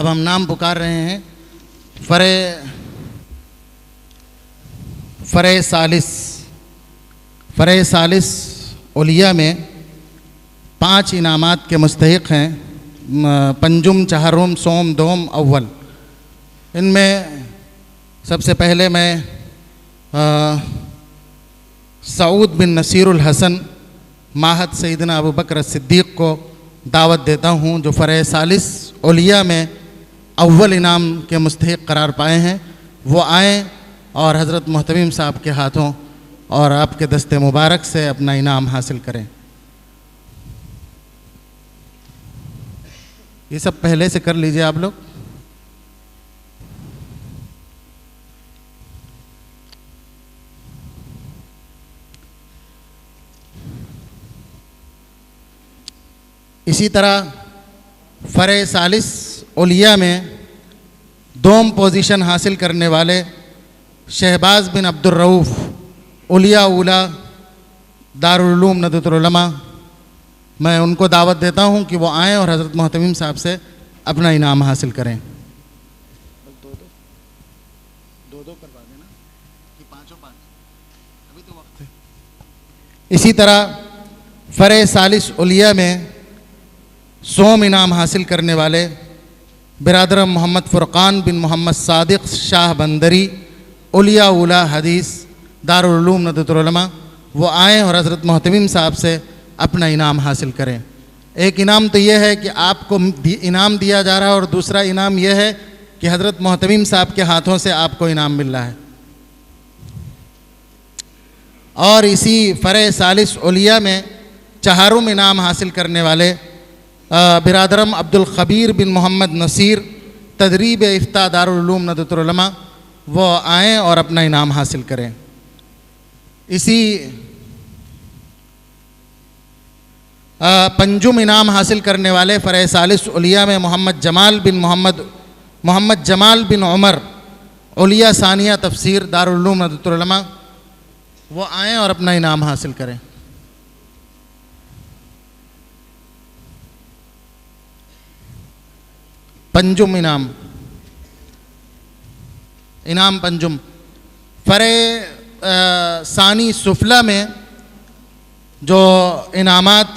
अब हम नाम पुकार रहे हैं। फ़रे सालिस ओलिया में 5 इनामात के मुस्तहिक हैं। पंजुम, चहरुम, सोम, दोम, अव्वल। इनमें सबसे पहले मैं सऊद बिन नसीरुल हसन माहद सैयदना अबू बकर सिद्दीक़ को दावत देता हूँ, जो फ़रे सालिस ओलिया में अव्वल इनाम के मुस्तहिक करार पाए हैं। वो आएँ और हज़रत मोहतमीम साहब के हाथों और आपके दस्ते मुबारक से अपना इनाम हासिल करें। ये सब पहले से कर लीजिए आप लोग। इसी तरह फ़रे सालिस ओलिया में दोम पोजीशन हासिल करने वाले शहबाज बिन अब्दुल रऊफ़ ओलिया उला दारुल उलूम नदवतुल उलमा, मैं उनको दावत देता हूँ कि वो आएँ और हज़रत मोहतमीम साहब से अपना इनाम हासिल करें। दो करवा देना कि पाँचों पाँच, अभी तो वक्त है। इसी तरह फ़रे सालिस ओलिया में सोम इनाम हासिल करने वाले बिरादर मोहम्मद फ़ुरक़ान बिन मोहम्मद सादिक़ शाह बंदरी ओलिया उला हदीस दारुल उलूम नदवतुल उलमा, वो आएँ और हज़रत मोहतमीम साहब से अपना इनाम हासिल करें। एक इनाम तो ये है कि आपको इनाम दिया जा रहा है और दूसरा इनाम यह है कि हज़रत मोहतमीम साहब के हाथों से आपको इनाम मिल रहा है। और इसी फ़रे सालिस ओलिया में चहारुम इनाम हासिल करने वाले बिरादरम अब्दुल ख़बीर बिन मोहम्मद नसीर तदरीब इफ्ता दारुल उलूम नदवतुल उलमा, वो आएँ और अपना इनाम हासिल करें। इसी पंजुम इनाम हासिल करने वाले फ़रे सालिस ओलिया में मोहम्मद जमाल बिन उमर ओलिया सानिया तफसीर दारुल उलूम नदवतुल उलमा, वो आएँ और अपना इनाम हासिल करें। पंजुम इनाम पंजुम फ़रे सानी सुफला में जो इनामात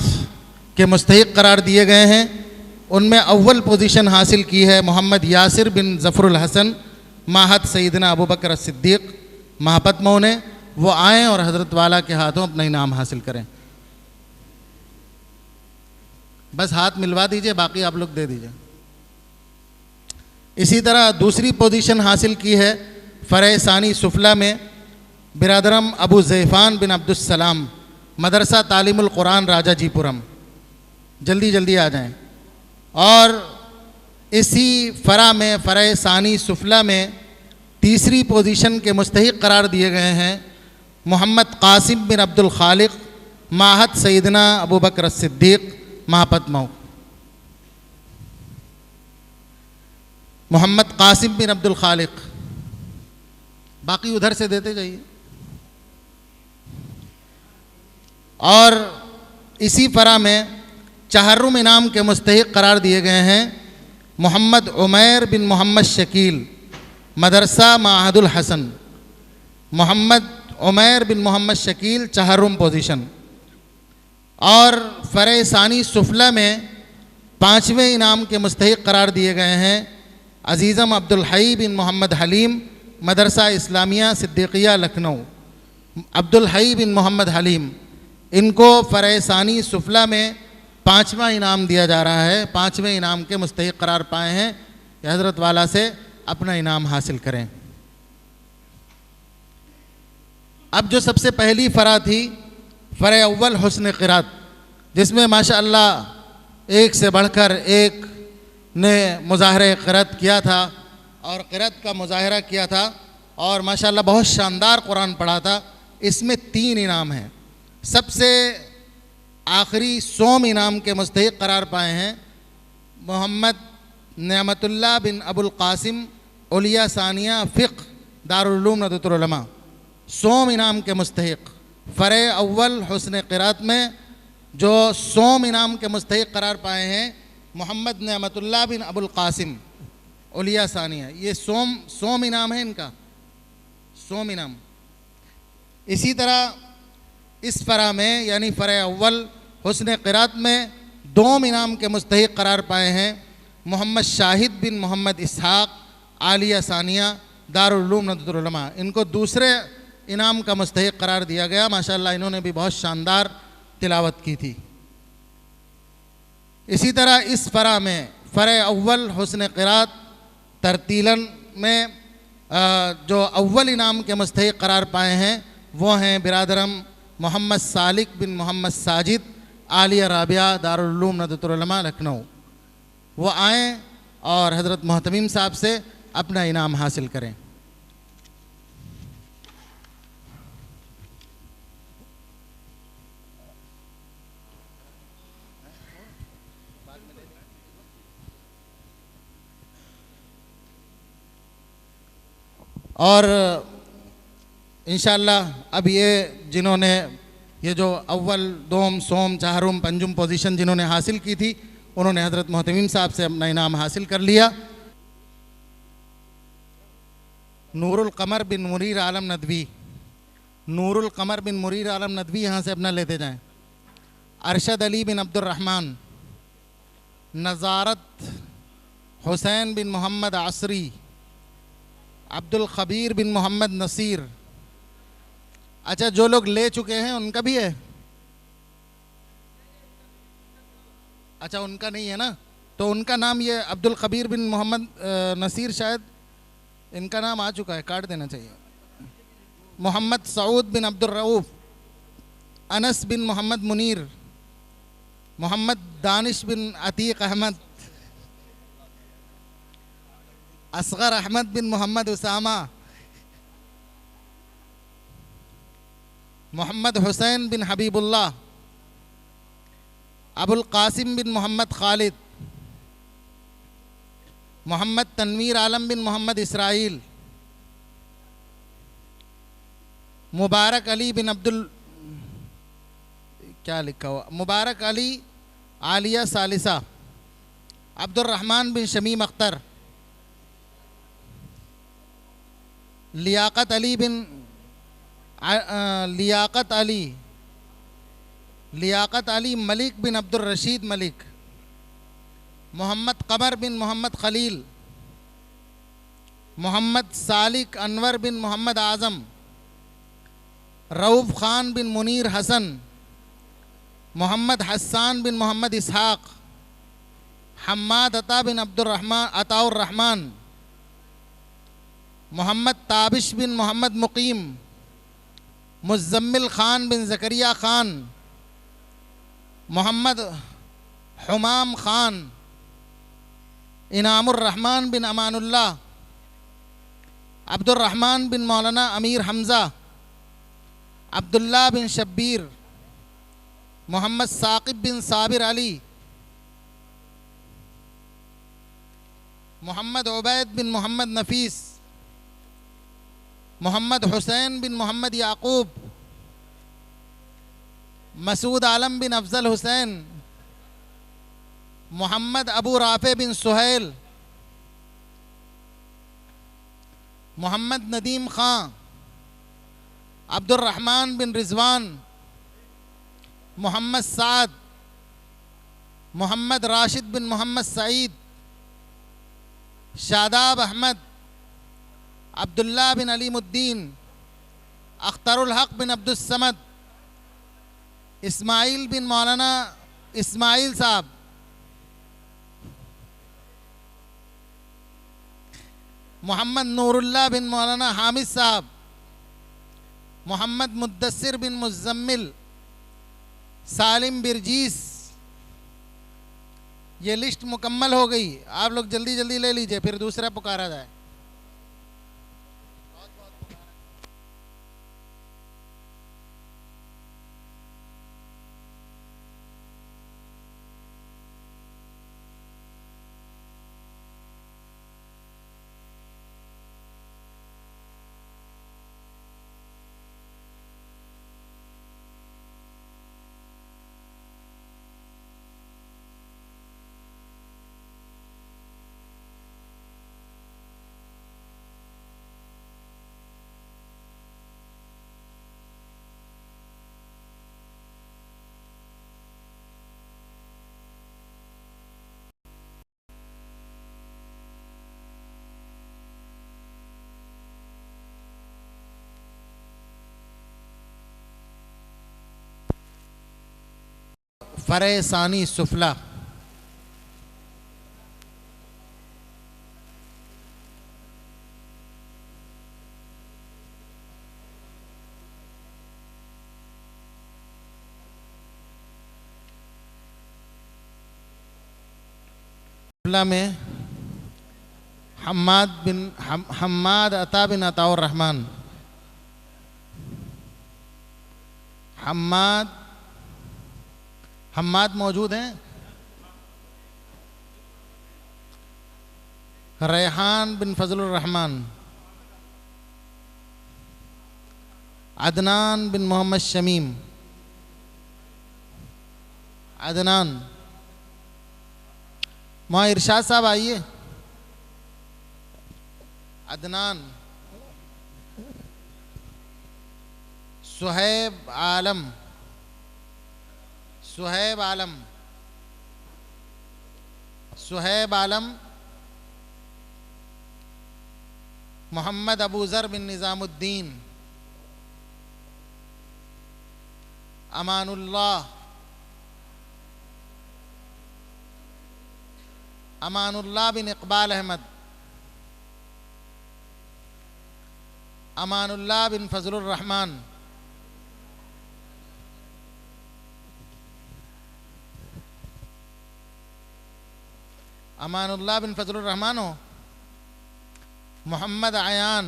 के मुस्तहिक करार दिए गए हैं, उनमें अव्वल पोजीशन हासिल की है मोहम्मद यासिर बिन ज़फ़रुल हसन माहद सैयदना अबू बकर सिद्दीक़ महापत मऊ ने। वो आएँ और हज़रत वाला के हाथों अपना इनाम हासिल करें। बस हाथ मिलवा दीजिए, बाकी आप लोग दे दीजिए। इसी तरह दूसरी पोजीशन हासिल की है फ़रे सानी सुफला में बिरादरम अबू ज़ैफ़ान बिन अब्दुस्सलाम मदरसा तालीमुल कुरान राजाजीपुरम, जल्दी जल्दी आ जाएं। और इसी फ़रे सानी सुफला में तीसरी पोजीशन के मुस्तहिक करार दिए गए हैं मोहम्मद कासिम बिन अब्दुल खालिक माहद सैयदना अबू बकर सिद्दीक़ महापत मऊ। मोहम्मद कासिम बिन अब्दुल खालिक, बाकी उधर से देते जाइए। और इसी फ़रा में चहरुम इनाम के मुस्तहिक करार दिए गए हैं मोहम्मद उमैर बिन मोहम्मद शकील मदरसा माहदुल हसन, मोहम्मद उमैर बिन मोहम्मद शकील चहरुम पोजीशन। और फ़रे सानी सुफला में 5वें इनाम के मुस्तहिक करार दिए गए हैं अज़ीज़म अब्दुल हई बिन मोहम्मद हलीम मदरसा इस्लामिया सिद्दीक़िया लखनऊ। अब्दुल हई बिन मोहम्मद हलीम, इनको फ़रे सानी सुफला में 5वां इनाम दिया जा रहा है। 5वें इनाम के मुस्तहिक करार पाए हैं कि हज़रत वाला से अपना इनाम हासिल करें। अब जो सबसे पहली फ़रा थी फ़रे अव्वल हुस्न क़िरात, जिसमें माशाअल्लाह एक से बढ़कर एक ने मुज़ाहरे क़िरात किया था और क़िरात का मुज़ाहरा किया था और माशाअल्लाह बहुत शानदार कुरान पढ़ा था। इसमें 3 इनाम हैं। सबसे आखिरी सोम इनाम के मुस्तहिक करार पाए हैं मोहम्मद नेमतुल्लाह बिन अबुल कासिम ओलिया सानिया फ़िक़्ह दारुल उलूम नदवतुल उलमा, सोम इनाम के मुस्तहिक। फ़रे अव्वल हुस्न क़िरात में जो सोम इनाम के मुस्तहिक करार पाए हैं मोहम्मद नेमतुल्लाह बिन अबुल कासिम, उलिया सानिया, ये सोम इनाम है इनका, सोम इनाम। इसी तरह इस फ़रा में यानी फ़रा अव्वल हुस्न क़िरात में दोम इनाम के मुस्तहिक़ करार पाए हैं मोहम्मद शाहिद बिन मोहम्मद इसहाक़ आलिया सानिया दारुल उलूम नदवतुल उलमा। इनको दूसरे इनाम का मुस्तहिक़ करार दिया गया। माशाअल्लाह इन्होंने भी बहुत शानदार तिलावत की थी। इसी तरह इस फ़रा में फ़रा अव्वल हुस्न क़िरात तरतीलन में जो अव्वल इनाम के मुस्तहिक़ करार पाए हैं वो हैं बिरादरम मोहम्मद सालिक बिन मोहम्मद साजिद आलिया राबिया दारुल उलूम नदवतुल उलमा लखनऊ। वो आएँ और हज़रत मोहतमीम साहब से अपना इनाम हासिल करें। और इंशाअल्लाह अब ये जिन्होंने ये जो अव्वल दोम सोम चाहरुम पंजुम पोजीशन जिन्होंने हासिल की थी उन्होंने हज़रत मोहतमीम साहब से अपना इनाम हासिल कर लिया। नूरुल कमर बिन मुनीर आलम नदवी, नूरुल कमर बिन मुनीर आलम नदवी यहाँ से अपना लेते जाएं। अरशद अली बिन अब्दुर्रहमान, नज़ारत हुसैन बिन मोहम्मद आसरी, अब्दुल खबीर बिन मोहम्मद नसीर। अच्छा, जो लोग ले चुके हैं उनका भी है? अच्छा, उनका नहीं है ना, तो उनका नाम ये अब्दुल खबीर बिन मोहम्मद नसीर, शायद इनका नाम आ चुका है, काट देना चाहिए। मोहम्मद सऊद बिन अब्दुल रऊफ़, अनस बिन मोहम्मद मुनीर, मोहम्मद दानिश बिन अतीक अहमद, असगर अहमद बिन मोहम्मद उसामा, मोहम्मद हुसैन बिन हबीबुल्लाह, अबुल कासिम बिन मोहम्मद खालिद, मोहम्मद तनवीर आलम बिन मोहम्मद इसराइल, मुबारक अली बिन अब्दुल, क्या लिखा हुआ, मुबारक अली आलिया सालिसा, अब्दुर्रहमान बिन शमीम अख्तर, लियाकत अली बिन लियाकत अली मलिक बिन अब्दुल रशीद मलिक, मोहम्मद कमर बिन मोहम्मद खलील, मोहम्मद सालिक अनवर बिन मोहम्मद आज़म, रऊफ़ ख़ान बिन मुनीर हसन, मोहम्मद हस्सान बिन मोहम्मद इसहाक़, हम्माद अता बिन अताउर रहमान, मोहम्मद ताबिश बिन मोहम्मद मुकीम, मुज़म्मिल ख़ान बिन ज़करिया ख़ान, मोहम्मद हुमाम ख़ान, इनामुर रहमान बिन अमानुल्लाह, अब्दुर्रहमान बिन मौलाना अमीर हमज़ा, अब्दुल्ला बिन शब्बीर, मोहम्मद साकिब बिन साबिर अली, मोहम्मद उबैद बिन मोहम्मद नफीस, मोहम्मद हुसैन बिन मोहम्मद याकूब, मसूद आलम बिन अफजल हुसैन, मोहम्मद अबू राफ़े बिन सुहैल, मोहम्मद नदीम ख़ां, अब्दुर्रहमान बिन रिजवान, मोहम्मद साद, मोहम्मद राशिद बिन मोहम्मद सईद, शादाब अहमद, अब्दुल्ला बिन अलीमुद्दीन, अख्तरुल हक बिन अब्दुल समद, इस्माइल बिन मौलाना इस्माइल साहब, मोहम्मद नूरुल्लाह बिन मौलाना हामिद साहब, मोहम्मद मुद्दस्सिर बिन मुज़म्मिल, सालिम बिरजीस। ये लिस्ट मुकम्मल हो गई, आप लोग जल्दी जल्दी ले लीजिए, फिर दूसरा पुकारा जाए। फरेसानी सुफला। सुफला में हम्माद अता बिन अताउर रहमान, हम्माद मौजूद हैं। रेहान बिन फजलुर रहमान, अदनान बिन मोहम्मद शमीम, अदनान। वहाँ इरशाद साहब आइए। अदनान, सुहैब आलम, सुहैब आलम, सुहैब आलम, मोहम्मद अबू ज़र बिन निज़ामुद्दीन, अमानुल्लाह, अमानुल्लाह बिन इकबाल अहमद, अमानुल्लाह बिन फजलुर रहमान, अमानुल्लाह बिन फजलुर रहमान हो। मोहम्मद अयान,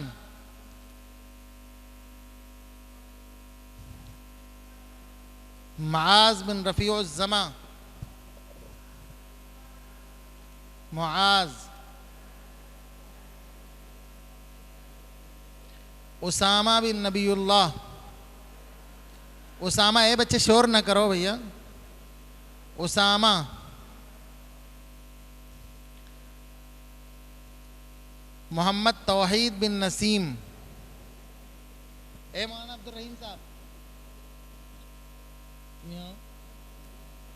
मुआज़ बिन रफ़ीउज़्ज़मा, मुआज़, उसामा बिन नबीउल्लाह, उसामा। ए बच्चे शोर न करो भैया। उसामा, मोहम्मद तौहीद बिन नसीम। ए मौलाना अब्दुल रहीम साहब,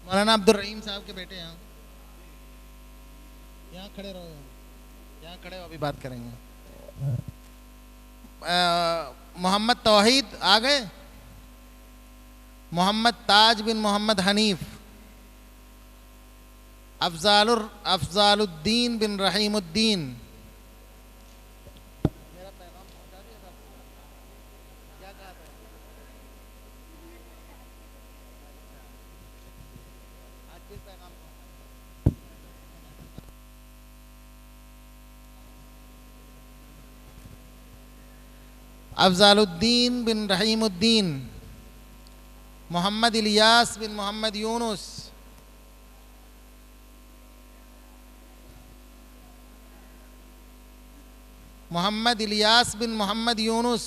मौलाना अब्दुल रहीम साहब के बेटे यहाँ खड़े रहो, यहाँ खड़े हो, अभी बात करेंगे। मोहम्मद तौहीद आ गए। मोहम्मद ताज बिन मोहम्मद हनीफ, अफजालुद्दीन बिन रहीमुद्दीन। मेरा पैगाम पहुंचा दिया था? क्या कहा था? आज फिर पैगाम अफजालुद्दीन बिन रहीमुद्दीन, मोहम्मद इलियास बिन मोहम्मद यूनुस, मोहम्मद इलियास बिन मोहम्मद यूनुस,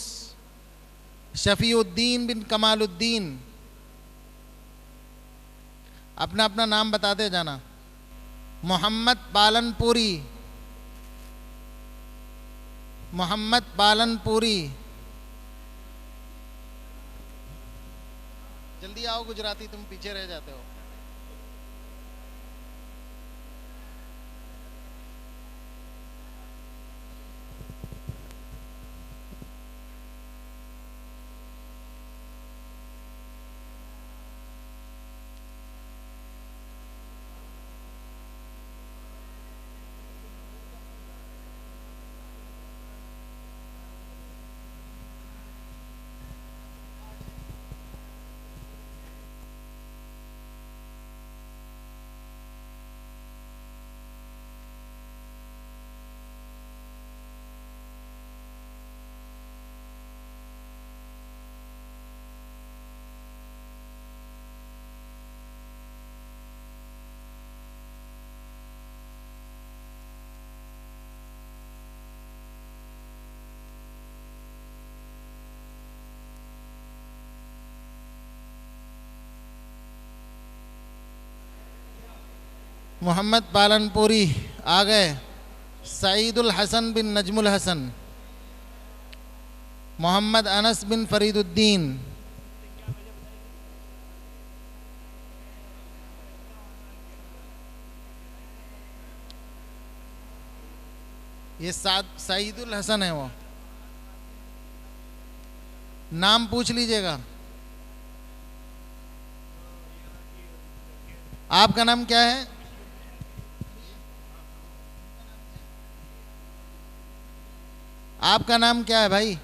शफीउद्दीन बिन कमालुद्दीन। अपना अपना नाम बताते जाना। मोहम्मद पालनपुरी, मोहम्मद पालनपुरी। जल्दी आओ गुजराती, तुम पीछे रह जाते हो। मोहम्मद पालनपुरी आ गए। सईदुल हसन बिन नजमुल हसन, मोहम्मद अनस बिन फरीदुद्दीन, ये सईदुल हसन है। वो नाम पूछ लीजिएगा। आपका नाम क्या है? आपका नाम क्या है भाई?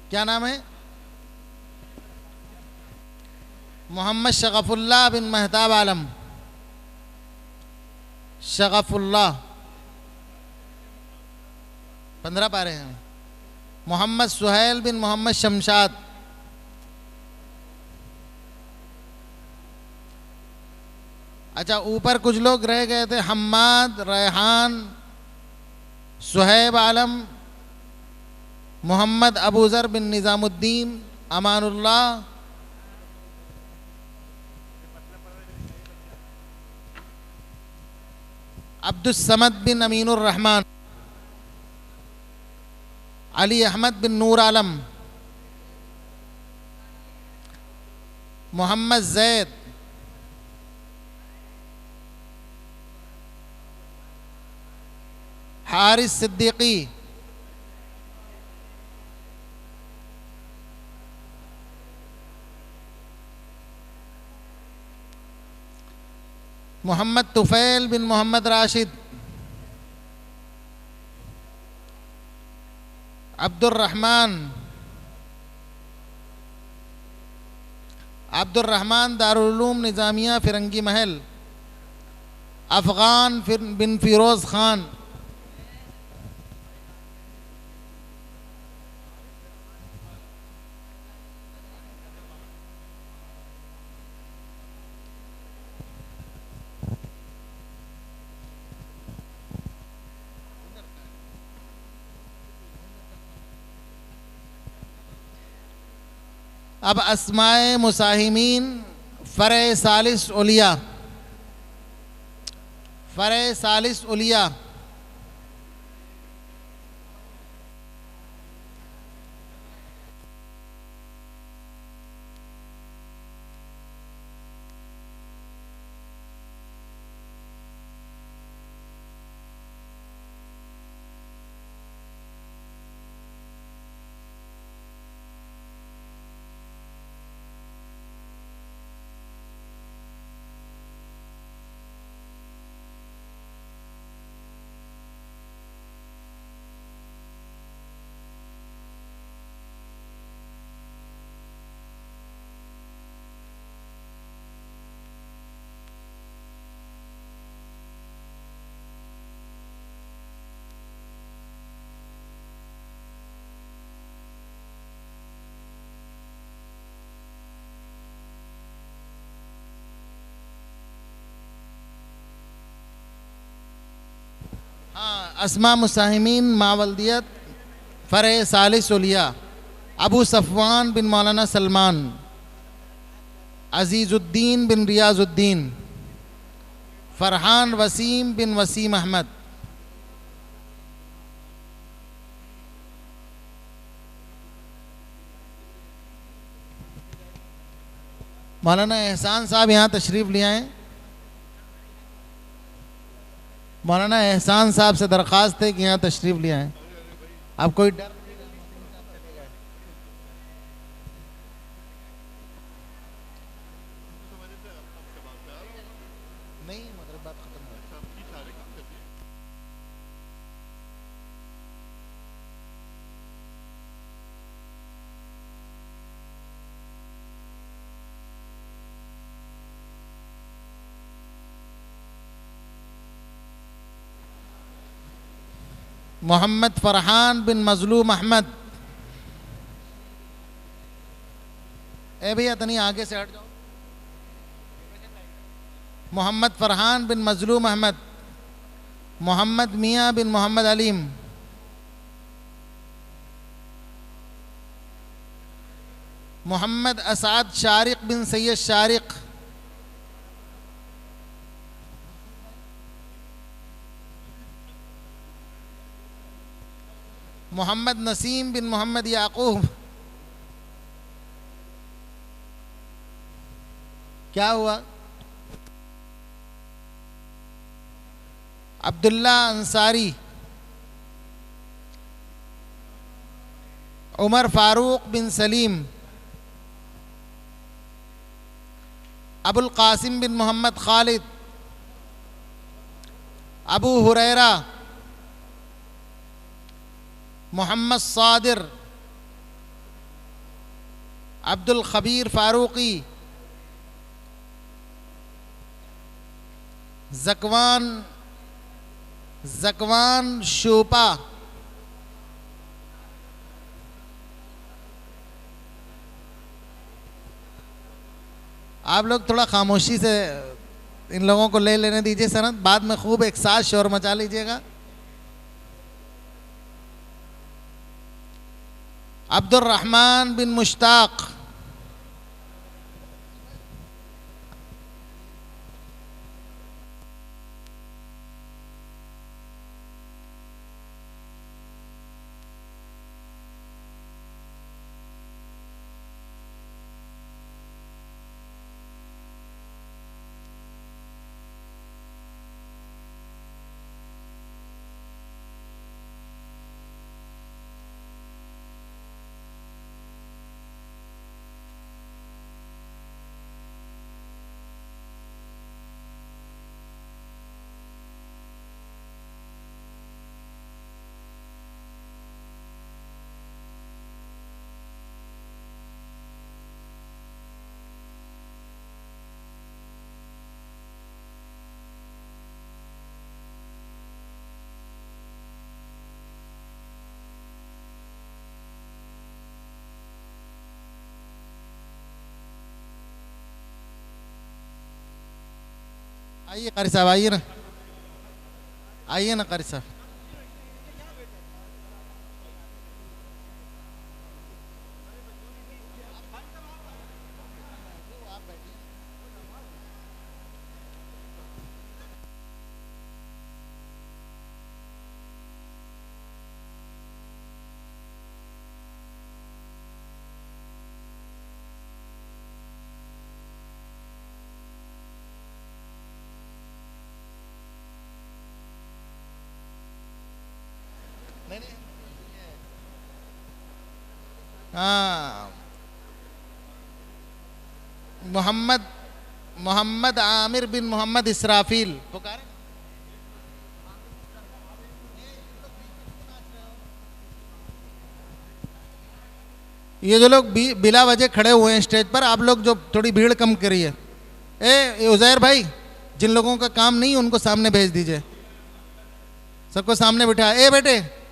क्या नाम है? मोहम्मद शगफुल्लाह बिन महताब आलम। शगफुल्लाह 15 पारे हैं। मोहम्मद सुहैल बिन मोहम्मद शमशाद। अच्छा, ऊपर कुछ लोग रह गए थे, हम्माद, रेहान, सुहैब आलम, मोहम्मद अबूज़र बिन निज़ामुद्दीन, अमानुल्लाह, अब्दुस्समद बिन अमीनुर रहमान, अली अहमद बिन नूर आलम, मोहम्मद जैद, हारिस सिद्दीकी, मोहम्मद तुफैल बिन मोहम्मद राशिद, अब्दुर्रहमान दारुल उलूम निज़ामिया फिरंगी महल, अफ़गान बिन फ़िरोज़ ख़ान, अब अस्माए मुसाहिमीन फ़रे सालिस उलिया, फ़रे सालिस उलिया। हाँ, अस्मा मुसाहिमीन मावल्दियत फ़रे सालिस उलिया, अबू सफ़वान बिन मौलाना सलमान, अज़ीज़ुद्दीन बिन रियाज़ुद्दीन, फ़रहान वसीम बिन वसीम अहमद, मौलाना एहसान साहब यहाँ तशरीफ़ ले आएँ। मौलाना एहसान साहब से दरख्वास्त है कि यहाँ तशरीफ़ ले आएँ। अब कोई डर नहीं, मतलब बात खत्म हो गई। मोहम्मद फ़रहान बिन मज़लूम अहमद। ए भैया तनी आगे से हट जाओ। मोहम्मद फ़रहान बिन मज़लूम अहमद, मोहम्मद मियाँ बिन मोहम्मद अलीम, मोहम्मद असाद शारिक बिन सैयद शारिक, मोहम्मद नसीम बिन मोहम्मद याकूब। क्या हुआ? अब्दुल्ला अंसारी, उमर फारूक बिन सलीम, अबुल कासिम बिन मोहम्मद खालिद, अबू हुरैरा, मोहम्मद सादिर, अब्दुल खबीर फारूकी, ज़कवान शोपा, आप लोग थोड़ा खामोशी से इन लोगों को ले लेने दीजिए सनद, बाद में खूब एक साथ शोर मचा लीजिएगा। अब्दुर्रहमान बिन मुश्ताक, आइए कारी साहब, आइए ना, आइए ना कारी साहब। हाँ, मोहम्मद आमिर बिन मोहम्मद इसराफील पुकारे। ये जो लोग बिला वजह खड़े हुए हैं स्टेज पर, आप लोग जो थोड़ी भीड़ कम करिए। ए उज़ैर भाई, जिन लोगों का काम नहीं उनको सामने भेज दीजिए, सबको सामने बिठा। ए बेटे,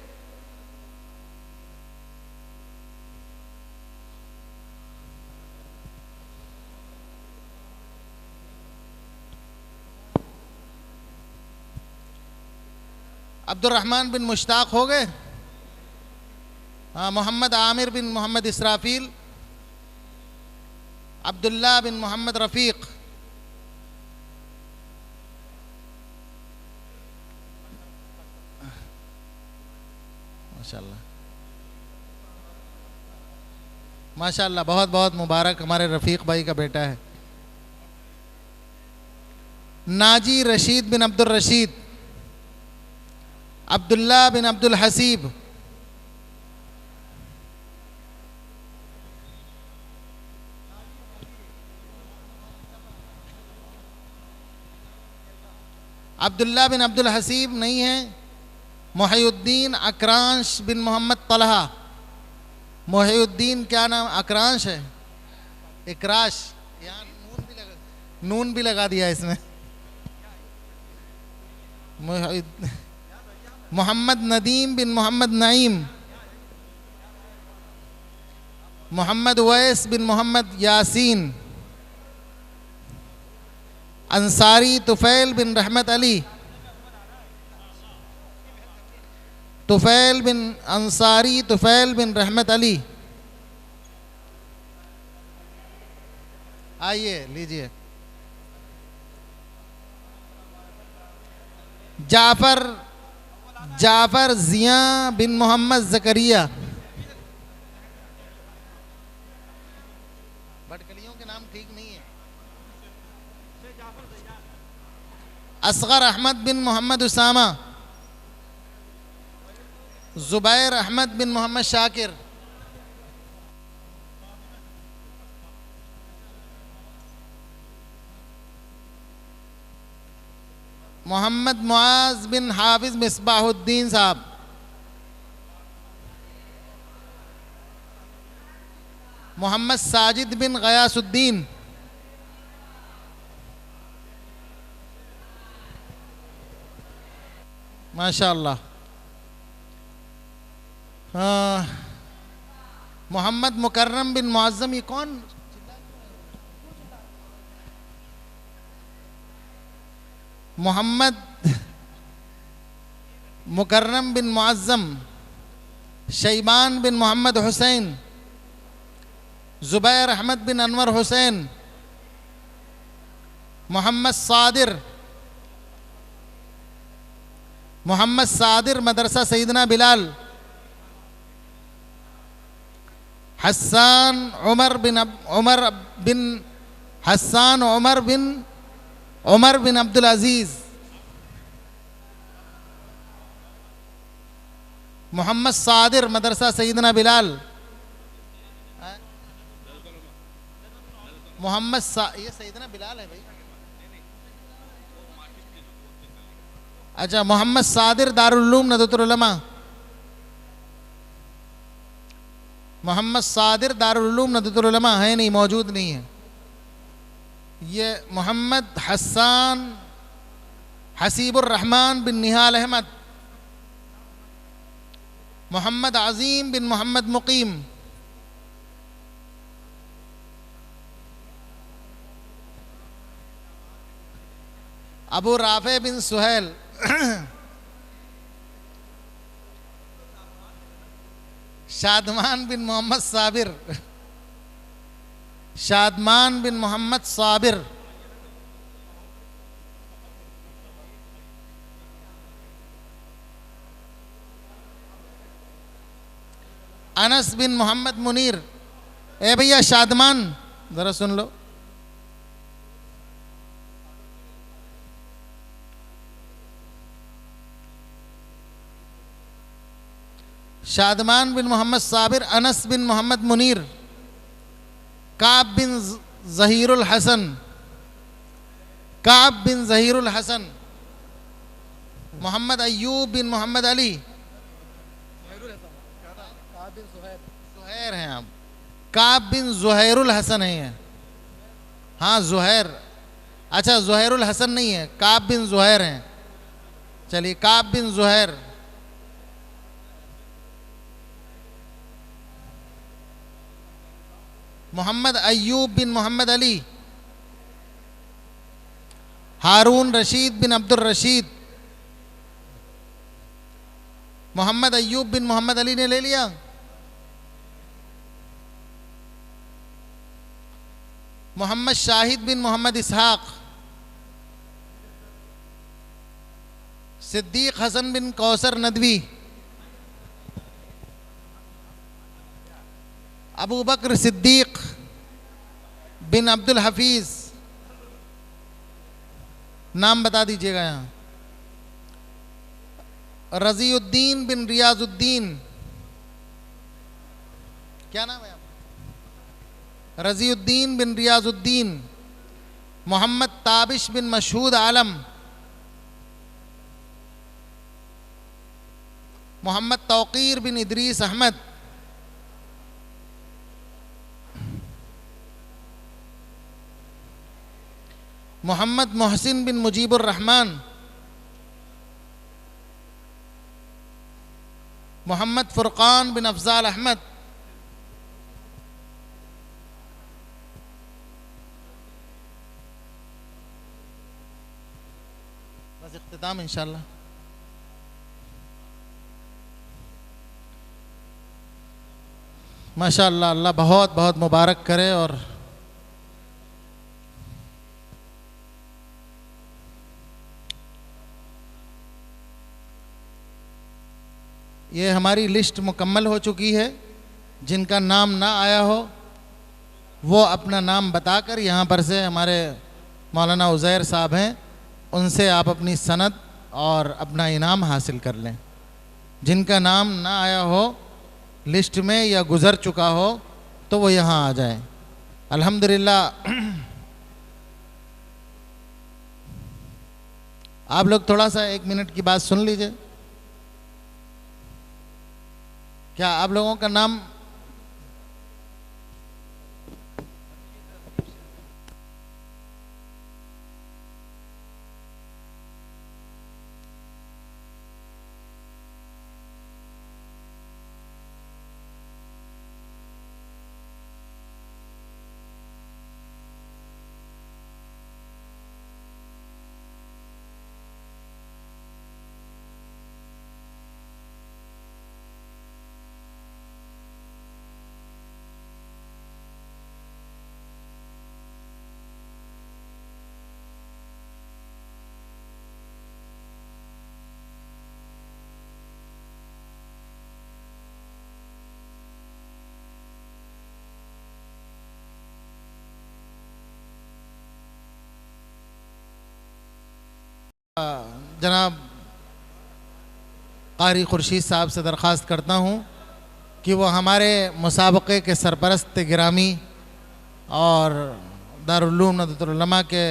अब्दुर्रहमान बिन मुश्ताक हो गए। हाँ, मोहम्मद आमिर बिन मोहम्मद इसराफील, अब्दुल्ला बिन मोहम्मद रफ़ीक, माशाल्लाह माशाल्लाह, बहुत बहुत मुबारक, हमारे रफ़ीक भाई का बेटा है। नाजी रशीद बिन अब्दुल रशीद, अब्दुल्ला बिन अब्दुल हसीब, अब्दुल्ला बिन अब्दुल हसीब नहीं है। मोहिउद्दीन अक्रांश बिन मोहम्मद तलहा। मोहिउद्दीन क्या नाम, अक्रांश है, इकराश, यहाँ नून भी लगा दिया इसमें। मोहम्मद नदीम बिन मोहम्मद नईम, मोहम्मद वैस बिन मोहम्मद यासीन, अंसारी तुफैल बिन रहमत अली, तुफैल बिन अंसारी तुफैल बिन रहमत अली। आइए लीजिए। जाफ़र ज़िया बिन मोहम्मद ज़करिया। भटकलियों के नाम ठीक नहीं है। असगर अहमद बिन मोहम्मद उसामा, ज़ुबैर अहमद बिन मोहम्मद शाकिर, मोहम्मद मुआज बिन हाफिज मिसबाहुद्दीन साहब, मोहम्मद साजिद बिन गयासुद्दीन, माशाअल्लाह। मोहम्मद मुकर्रम बिन मुअज्जम, ये कौन? मोहम्मद मुकर्रम बिन मुअज्जम, शैबान बिन मोहम्मद हुसैन, ज़ुबैर अहमद बिन अनवर हुसैन, मोहम्मद सादिर, मोहम्मद सादिर मदरसा सैयदना बिलाल, हस्सान उमर बिन अब्दुल अजीज, मोहम्मद सादिर मदरसा सैयदना बिलाल, ये सैयदना बिलाल है भाई। अच्छा, मोहम्मद सादिर दारुल उलूम नदवतुल उलमा, मोहम्मद सादिर दारुल उलूम नदवतुल उलमा है नहीं, मौजूद नहीं है। ये मोहम्मद हस्सान हसीबुर रहमान बिन निहाल अहमद, मोहम्मद अजीम बिन मोहम्मद मुकीम, अबू राफे बिन सुहेल, शादमान बिन मोहम्मद साबिर, शादमान बिन मोहम्मद साबिर, अनस बिन मोहम्मद मुनीर। ए भैया शादमान, जरा सुन लो। शादमान बिन मोहम्मद साबिर, अनस बिन मोहम्मद मुनीर, काब बिन ज़हीरुल हसन, काब बिन ज़हीरुल हसन, मोहम्मद अय्यूब बिन मोहम्मद अली, ज़ुहैर हैं आप, काब बिन ज़ुहैरुल हसन हैं। हाँ ज़ुहैर, अच्छा ज़ुहैरुल हसन नहीं है, काब बिन ज़ुहैर हैं। चलिए, काब बिन ज़ुहैर, मोहम्मद अय्यूब बिन मोहम्मद अली, हारून रशीद बिन अब्दुल रशीद, मोहम्मद अय्यूब बिन मोहम्मद अली ने ले लिया। मोहम्मद शाहिद बिन मोहम्मद इसहाक, सिद्दीक हसन बिन कौसर नदवी, अबू बकर सिद्दीक बिन अब्दुल हफीज़, नाम बता दीजिएगा यहाँ। रज़ीउद्दीन बिन रियाजुद्दीन, क्या नाम है आपका? रज़ीउद्दीन बिन रियाजुद्दीन, मोहम्मद ताबिश बिन मशहूद आलम, मोहम्मद तौकीर बिन इदरीस अहमद, मोहम्मद मोहसिन बिन मुजीबुर रहमान, मोहम्मद फुरकान बिन अफजाल अहमद, बस इख्तिताम इंशाअल्लाह। माशाअल्लाह, अल्लाह बहुत बहुत मुबारक करे। और ये हमारी लिस्ट मुकम्मल हो चुकी है। जिनका नाम ना आया हो वो अपना नाम बताकर, यहाँ पर से हमारे मौलाना उज़ैर साहब हैं, उनसे आप अपनी सनद और अपना इनाम हासिल कर लें। जिनका नाम ना आया हो लिस्ट में या गुज़र चुका हो तो वो यहाँ आ जाए। अल्हम्दुलिल्लाह आप लोग थोड़ा सा 1 मिनट की बात सुन लीजिए। क्या आप लोगों का नाम? जनाब कारी खुर्शीद साहब से दरख्वास्त करता हूँ कि वो हमारे मुसाबक़े के सरपरस्त गिरामी और दारुल उलूम नदवतुल उलमा के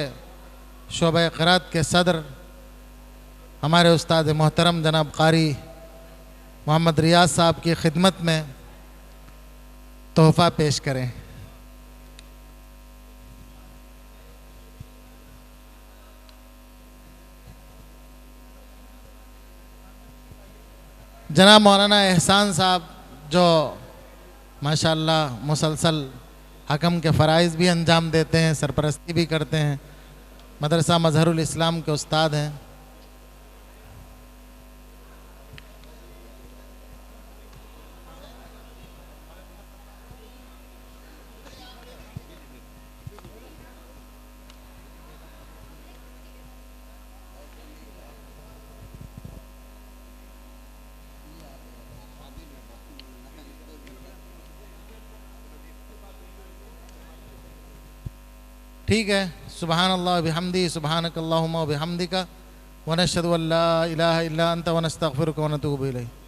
शोबा क़िरात के सदर हमारे उस्ताद मोहतरम जनाब कारी मोहम्मद रियाज साहब की खिदमत में तोहफ़ा पेश करें। जनाब मौलाना एहसान साहब जो माशाअल्लाह मुसलसल हकम के फ़राइज़ भी अंजाम देते हैं, सरपरस्ती भी करते हैं, मदरसा मज़हरुल इस्लाम के उस्ताद हैं। ठीक है। सुबहानल्लाह बिहम्दी सुबहानकल्लाहुम्मा व बिहम्दिका व नशहदु अल्ला इलाहा इल्ला अंता व नस्तगफिरुका व नतूबु इलैक।